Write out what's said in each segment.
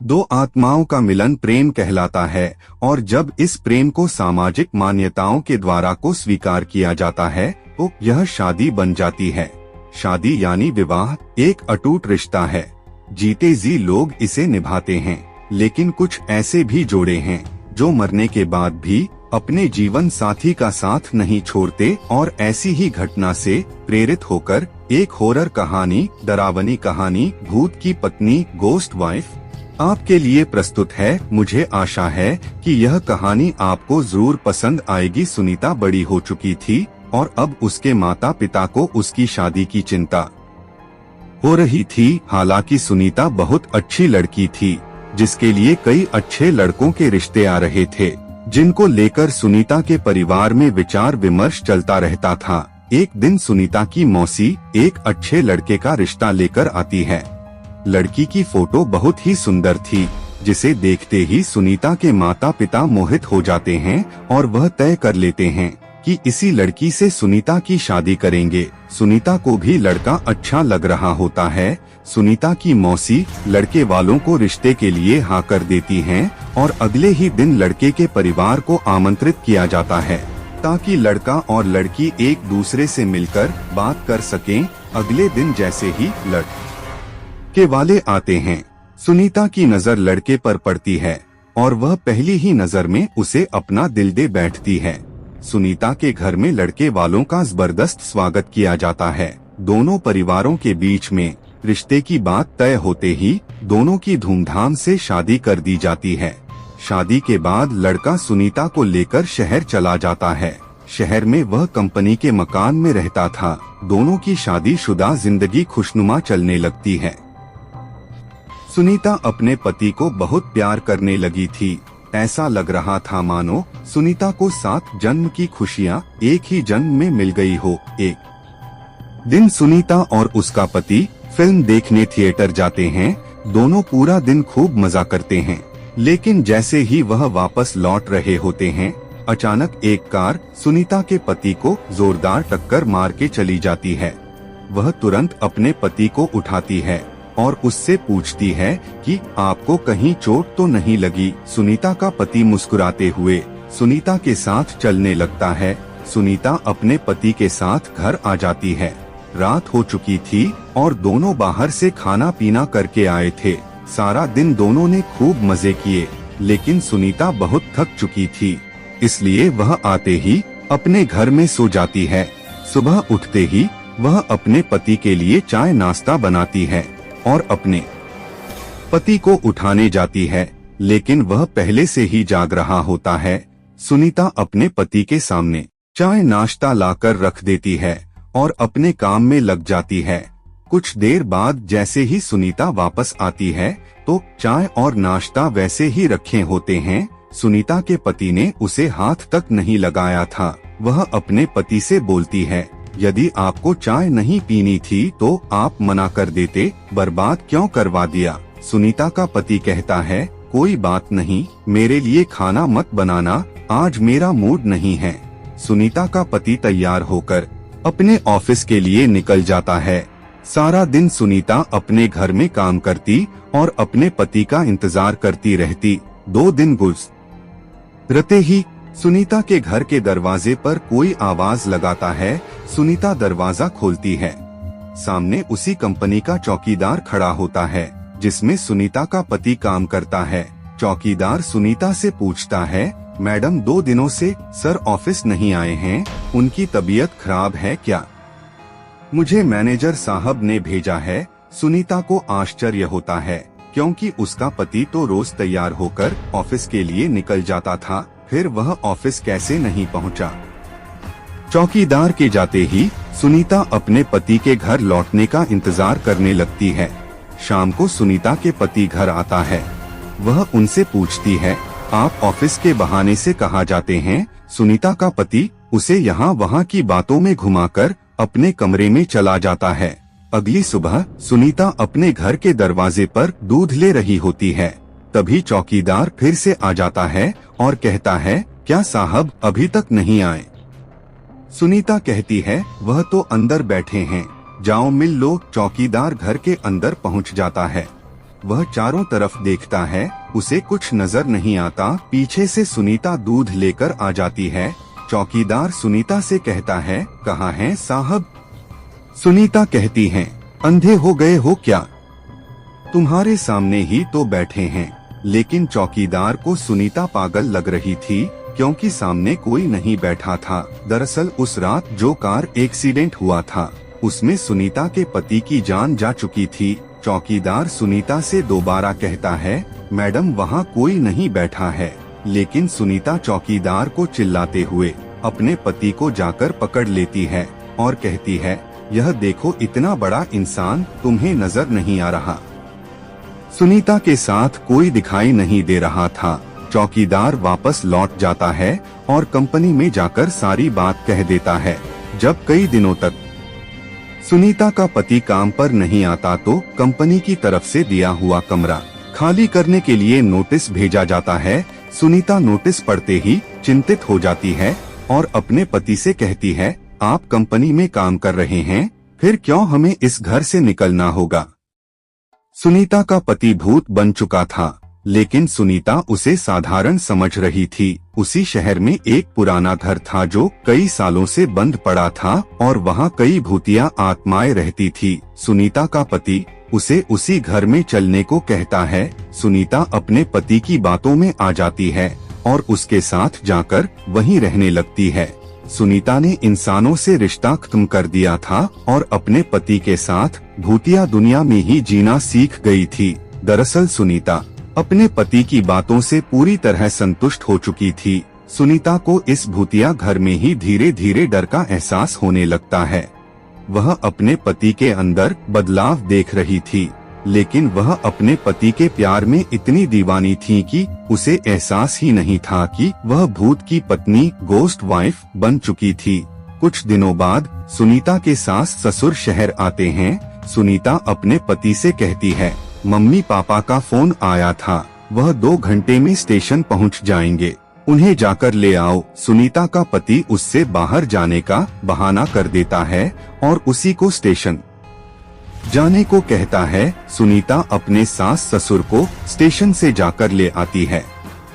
दो आत्माओं का मिलन प्रेम कहलाता है और जब इस प्रेम को सामाजिक मान्यताओं के द्वारा को स्वीकार किया जाता है तो यह शादी बन जाती है। शादी यानी विवाह एक अटूट रिश्ता है। जीते जी लोग इसे निभाते हैं, लेकिन कुछ ऐसे भी जोड़े हैं जो मरने के बाद भी अपने जीवन साथी का साथ नहीं छोड़ते और ऐसी ही घटना से प्रेरित होकर एक हॉरर कहानी, डरावनी कहानी भूत की पत्नी गोस्ट वाइफ आपके लिए प्रस्तुत है। मुझे आशा है कि यह कहानी आपको जरूर पसंद आएगी। सुनीता बड़ी हो चुकी थी और अब उसके माता पिता को उसकी शादी की चिंता हो रही थी। हालांकि सुनीता बहुत अच्छी लड़की थी जिसके लिए कई अच्छे लड़कों के रिश्ते आ रहे थे, जिनको लेकर सुनीता के परिवार में विचार विमर्श चलता रहता था। एक दिन सुनीता की मौसी एक अच्छे लड़के का रिश्ता लेकर आती है। लड़की की फोटो बहुत ही सुंदर थी, जिसे देखते ही सुनीता के माता पिता मोहित हो जाते हैं और वह तय कर लेते हैं कि इसी लड़की से सुनीता की शादी करेंगे। सुनीता को भी लड़का अच्छा लग रहा होता है। सुनीता की मौसी लड़के वालों को रिश्ते के लिए हाँ कर देती हैं और अगले ही दिन लड़के के परिवार को आमंत्रित किया जाता है ताकि लड़का और लड़की एक दूसरे से मिलकर बात कर सकें। अगले दिन जैसे ही लड़के वाले आते हैं, सुनीता की नजर लड़के पर पड़ती है और वह पहली ही नजर में उसे अपना दिल दे बैठती है। सुनीता के घर में लड़के वालों का जबरदस्त स्वागत किया जाता है। दोनों परिवारों के बीच में रिश्ते की बात तय होते ही दोनों की धूमधाम से शादी कर दी जाती है। शादी के बाद लड़का सुनीता को लेकर शहर चला जाता है। शहर में वह कंपनी के मकान में रहता था। दोनों की शादीशुदा जिंदगी खुशनुमा चलने लगती है। सुनीता अपने पति को बहुत प्यार करने लगी थी। ऐसा लग रहा था मानो सुनीता को 7 जन्म की खुशियाँ एक ही जन्म में मिल गई हो। एक दिन सुनीता और उसका पति फिल्म देखने थिएटर जाते हैं। दोनों पूरा दिन खूब मजा करते हैं, लेकिन जैसे ही वह वापस लौट रहे होते हैं, अचानक एक कार सुनीता के पति को जोरदार टक्कर मार के चली जाती है। वह तुरंत अपने पति को उठाती है और उससे पूछती है कि आपको कहीं चोट तो नहीं लगी। सुनीता का पति मुस्कुराते हुए सुनीता के साथ चलने लगता है। सुनीता अपने पति के साथ घर आ जाती है। रात हो चुकी थी और दोनों बाहर से खाना पीना करके आए थे। सारा दिन दोनों ने खूब मजे किए, लेकिन सुनीता बहुत थक चुकी थी, इसलिए वह आते ही अपने घर में सो जाती है। सुबह उठते ही वह अपने पति के लिए चाय नाश्ता बनाती है और अपने पति को उठाने जाती है, लेकिन वह पहले से ही जाग रहा होता है। सुनीता अपने पति के सामने चाय नाश्ता लाकर रख देती है और अपने काम में लग जाती है। कुछ देर बाद जैसे ही सुनीता वापस आती है तो चाय और नाश्ता वैसे ही रखे होते हैं। सुनीता के पति ने उसे हाथ तक नहीं लगाया था। वह अपने पति से बोलती है, यदि आपको चाय नहीं पीनी थी तो आप मना कर देते, बर्बाद क्यों करवा दिया। सुनीता का पति कहता है, कोई बात नहीं, मेरे लिए खाना मत बनाना, आज मेरा मूड नहीं है। सुनीता का पति तैयार होकर अपने ऑफिस के लिए निकल जाता है। सारा दिन सुनीता अपने घर में काम करती और अपने पति का इंतजार करती रहती। 2 दिन गुजरते ही सुनीता के घर के दरवाजे पर कोई आवाज लगाता है। सुनीता दरवाजा खोलती है। सामने उसी कंपनी का चौकीदार खड़ा होता है जिसमें सुनीता का पति काम करता है। चौकीदार सुनीता से पूछता है, मैडम 2 दिनों से सर ऑफिस नहीं आए हैं, उनकी तबीयत खराब है क्या? मुझे मैनेजर साहब ने भेजा है। सुनीता को आश्चर्य होता है क्योंकि उसका पति तो रोज तैयार होकर ऑफिस के लिए निकल जाता था, फिर वह ऑफिस कैसे नहीं पहुंचा। चौकीदार के जाते ही सुनीता अपने पति के घर लौटने का इंतजार करने लगती है। शाम को सुनीता के पति घर आता है। वह उनसे पूछती है, आप ऑफिस के बहाने से कहाँ जाते हैं? सुनीता का पति उसे यहाँ वहाँ की बातों में घुमाकर अपने कमरे में चला जाता है। अगली सुबह सुनीता अपने घर के दरवाजे पर दूध ले रही होती है। तभी चौकीदार फिर से आ जाता है और कहता है, क्या साहब अभी तक नहीं आए? सुनीता कहती है, वह तो अंदर बैठे हैं, जाओ मिल लो। चौकीदार घर के अंदर पहुंच जाता है। वह चारों तरफ देखता है, उसे कुछ नजर नहीं आता। पीछे से सुनीता दूध लेकर आ जाती है। चौकीदार सुनीता से कहता है, कहाँ हैं साहब? सुनीता कहती है, अंधे हो गए हो क्या? तुम्हारे सामने ही तो बैठे हैं। लेकिन चौकीदार को सुनीता पागल लग रही थी, क्योंकि सामने कोई नहीं बैठा था। दरअसल उस रात जो कार एक्सीडेंट हुआ था, उसमें सुनीता के पति की जान जा चुकी थी। चौकीदार सुनीता से दोबारा कहता है, मैडम वहाँ कोई नहीं बैठा है। लेकिन सुनीता चौकीदार को चिल्लाते हुए अपने पति को जाकर पकड़ लेती है और कहती है, यह देखो इतना बड़ा इंसान तुम्हें नजर नहीं आ रहा? सुनीता के साथ कोई दिखाई नहीं दे रहा था। चौकीदार वापस लौट जाता है और कंपनी में जाकर सारी बात कह देता है। जब कई दिनों तक सुनीता का पति काम पर नहीं आता तो कंपनी की तरफ से दिया हुआ कमरा खाली करने के लिए नोटिस भेजा जाता है। सुनीता नोटिस पढ़ते ही चिंतित हो जाती है और अपने पति से कहती है, आप कंपनी में काम कर रहे हैं, फिर क्यों हमें इस घर से निकलना होगा? सुनीता का पति भूत बन चुका था, लेकिन सुनीता उसे साधारण समझ रही थी। उसी शहर में एक पुराना घर था जो कई सालों से बंद पड़ा था और वहाँ कई भूतिया आत्माएं रहती थी। सुनीता का पति उसे उसी घर में चलने को कहता है। सुनीता अपने पति की बातों में आ जाती है और उसके साथ जाकर वहीं रहने लगती है। सुनीता ने इंसानों से रिश्ता खत्म कर दिया था और अपने पति के साथ भूतिया दुनिया में ही जीना सीख गई थी। दरअसल सुनीता अपने पति की बातों से पूरी तरह संतुष्ट हो चुकी थी। सुनीता को इस भूतिया घर में ही धीरे धीरे डर का एहसास होने लगता है। वह अपने पति के अंदर बदलाव देख रही थी, लेकिन वह अपने पति के प्यार में इतनी दीवानी थी कि उसे एहसास ही नहीं था कि वह भूत की पत्नी गोस्ट वाइफ बन चुकी थी। कुछ दिनों बाद सुनीता के सास ससुर शहर आते हैं। सुनीता अपने पति से कहती है, मम्मी पापा का फोन आया था, वह 2 घंटे में स्टेशन पहुंच जाएंगे, उन्हें जाकर ले आओ। सुनीता का पति उससे बाहर जाने का बहाना कर देता है और उसी को स्टेशन जाने को कहता है। सुनीता अपने सास ससुर को स्टेशन से जाकर ले आती है।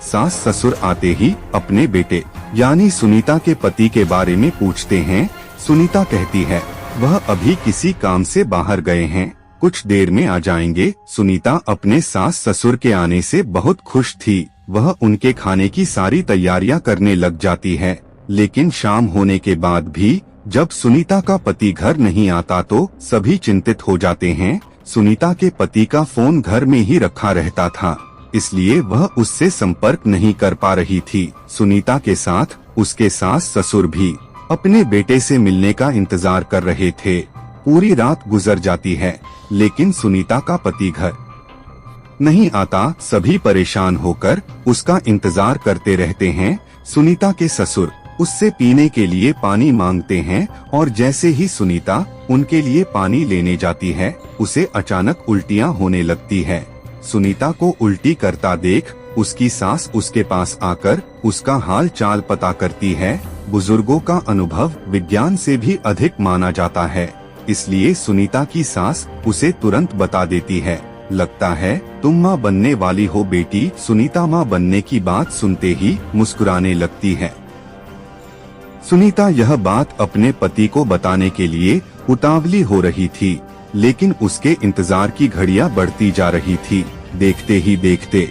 सास ससुर आते ही अपने बेटे यानी सुनीता के पति के बारे में पूछते हैं। सुनीता कहती है, वह अभी किसी काम से बाहर गए हैं, कुछ देर में आ जाएंगे। सुनीता अपने सास ससुर के आने से बहुत खुश थी। वह उनके खाने की सारी तैयारियां करने लग जाती है। लेकिन शाम होने के बाद भी जब सुनीता का पति घर नहीं आता तो सभी चिंतित हो जाते हैं। सुनीता के पति का फोन घर में ही रखा रहता था, इसलिए वह उससे संपर्क नहीं कर पा रही थी। सुनीता के साथ उसके सास ससुर भी अपने बेटे से मिलने का इंतजार कर रहे थे। पूरी रात गुजर जाती है, लेकिन सुनीता का पति घर नहीं आता। सभी परेशान होकर उसका इंतजार करते रहते हैं। सुनीता के ससुर उससे पीने के लिए पानी मांगते हैं और जैसे ही सुनीता उनके लिए पानी लेने जाती है, उसे अचानक उल्टियां होने लगती है। सुनीता को उल्टी करता देख उसकी सास उसके पास आकर उसका हाल चाल पता करती है। बुजुर्गों का अनुभव विज्ञान से भी अधिक माना जाता है, इसलिए सुनीता की सास उसे तुरंत बता देती है, लगता है तुम माँ बनने वाली हो बेटी। सुनीता माँ बनने की बात सुनते ही मुस्कुराने लगती है। सुनीता यह बात अपने पति को बताने के लिए उतावली हो रही थी, लेकिन उसके इंतजार की घड़ियां बढ़ती जा रही थी। देखते ही देखते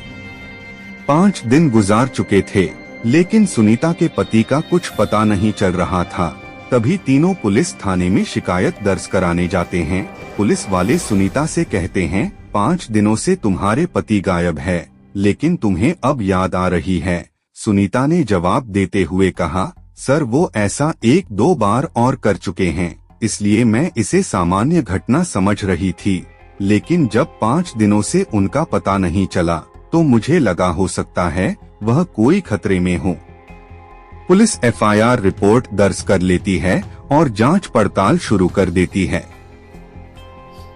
5 दिन गुजार चुके थे, लेकिन सुनीता के पति का कुछ पता नहीं चल रहा था। तभी तीनों पुलिस थाने में शिकायत दर्ज कराने जाते हैं। पुलिस वाले सुनीता से कहते हैं, 5 दिनों से तुम्हारे पति गायब है, लेकिन तुम्हें अब याद आ रही है। सुनीता ने जवाब देते हुए कहा, सर वो ऐसा 1-2 बार और कर चुके हैं, इसलिए मैं इसे सामान्य घटना समझ रही थी। लेकिन जब 5 दिनों से उनका पता नहीं चला तो मुझे लगा हो सकता है वह कोई खतरे में हो। पुलिस FIR रिपोर्ट दर्ज कर लेती है और जांच पड़ताल शुरू कर देती है।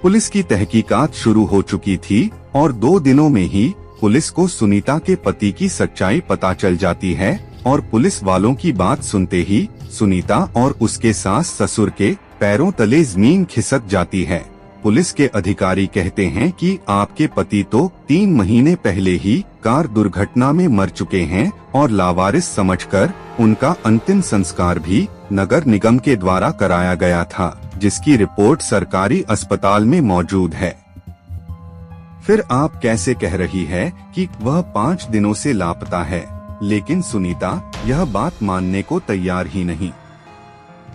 पुलिस की तहकीकात शुरू हो चुकी थी और 2 दिनों में ही पुलिस को सुनीता के पति की सच्चाई पता चल जाती है और पुलिस वालों की बात सुनते ही सुनीता और उसके सास ससुर के पैरों तले जमीन खिसक जाती है। पुलिस के अधिकारी कहते हैं कि आपके पति तो 3 महीने पहले ही कार दुर्घटना में मर चुके हैं और लावारिस समझकर उनका अंतिम संस्कार भी नगर निगम के द्वारा कराया गया था, जिसकी रिपोर्ट सरकारी अस्पताल में मौजूद है। फिर आप कैसे कह रही है कि वह 5 दिनों से लापता है? लेकिन सुनीता यह बात मानने को तैयार ही नहीं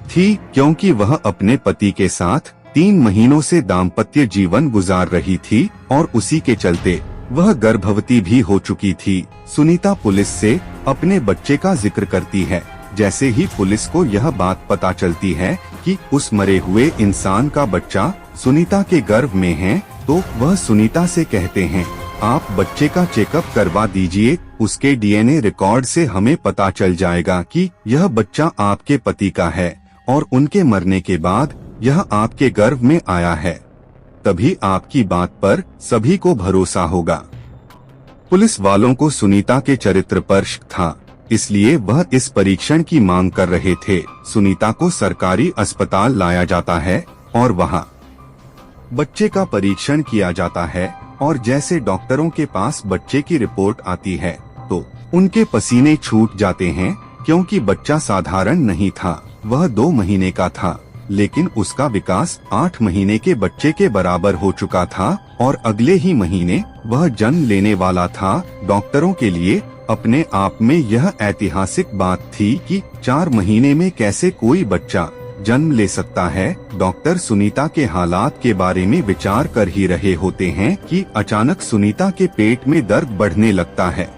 थी, क्योंकि वह अपने पति के साथ 3 महीनों से दाम्पत्य जीवन गुजार रही थी और उसी के चलते वह गर्भवती भी हो चुकी थी। सुनीता पुलिस से अपने बच्चे का जिक्र करती है। जैसे ही पुलिस को यह बात पता चलती है कि उस मरे हुए इंसान का बच्चा सुनीता के गर्भ में है, तो वह सुनीता से कहते हैं, आप बच्चे का चेकअप करवा दीजिए, उसके डीएनए रिकॉर्ड से हमें पता चल जाएगा कि यह बच्चा आपके पति का है और उनके मरने के बाद यह आपके गर्भ में आया है। तभी आपकी बात पर सभी को भरोसा होगा। पुलिस वालों को सुनीता के चरित्र पर शक था, इसलिए वह इस परीक्षण की मांग कर रहे थे। सुनीता को सरकारी अस्पताल लाया जाता है और वहां बच्चे का परीक्षण किया जाता है और जैसे डॉक्टरों के पास बच्चे की रिपोर्ट आती है तो उनके पसीने छूट जाते हैं, क्योंकि बच्चा साधारण नहीं था। वह 2 महीने का था, लेकिन उसका विकास 8 महीने के बच्चे के बराबर हो चुका था और अगले ही महीने वह जन्म लेने वाला था। डॉक्टरों के लिए अपने आप में यह ऐतिहासिक बात थी कि 4 महीने में कैसे कोई बच्चा जन्म ले सकता है। डॉक्टर सुनीता के हालात के बारे में विचार कर ही रहे होते हैं कि अचानक सुनीता के पेट में दर्द बढ़ने लगता है।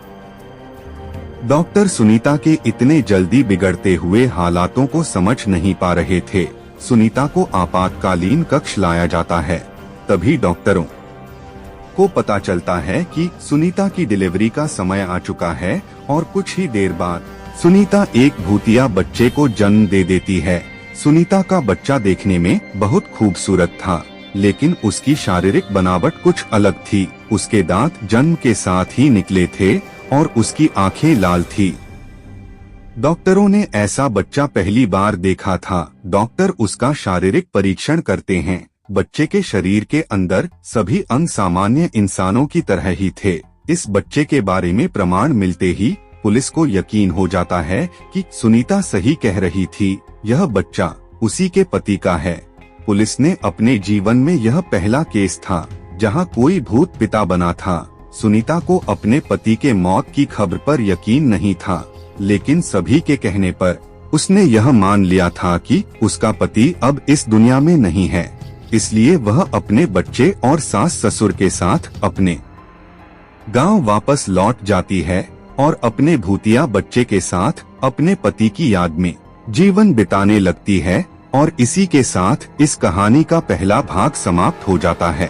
डॉक्टर सुनीता के इतने जल्दी बिगड़ते हुए हालातों को समझ नहीं पा रहे थे। सुनीता को आपातकालीन कक्ष लाया जाता है। तभी डॉक्टरों को पता चलता है कि सुनीता की डिलीवरी का समय आ चुका है और कुछ ही देर बाद सुनीता एक भूतिया बच्चे को जन्म दे देती है। सुनीता का बच्चा देखने में बहुत खूबसूरत था, लेकिन उसकी शारीरिक बनावट कुछ अलग थी। उसके दांत जन्म के साथ ही निकले थे और उसकी आंखें लाल थी। डॉक्टरों ने ऐसा बच्चा पहली बार देखा था। डॉक्टर उसका शारीरिक परीक्षण करते हैं। बच्चे के शरीर के अंदर सभी अंग सामान्य इंसानों की तरह ही थे। इस बच्चे के बारे में प्रमाण मिलते ही पुलिस को यकीन हो जाता है कि सुनीता सही कह रही थी, यह बच्चा उसी के पति का है। पुलिस ने अपने जीवन में यह पहला केस था जहां कोई भूत पिता बना था। सुनीता को अपने पति के मौत की खबर पर यकीन नहीं था, लेकिन सभी के कहने पर उसने यह मान लिया था कि उसका पति अब इस दुनिया में नहीं है। इसलिए वह अपने बच्चे और सास ससुर के साथ अपने गांव वापस लौट जाती है और अपने भूतिया बच्चे के साथ अपने पति की याद में जीवन बिताने लगती है। और इसी के साथ इस कहानी का पहला भाग समाप्त हो जाता है।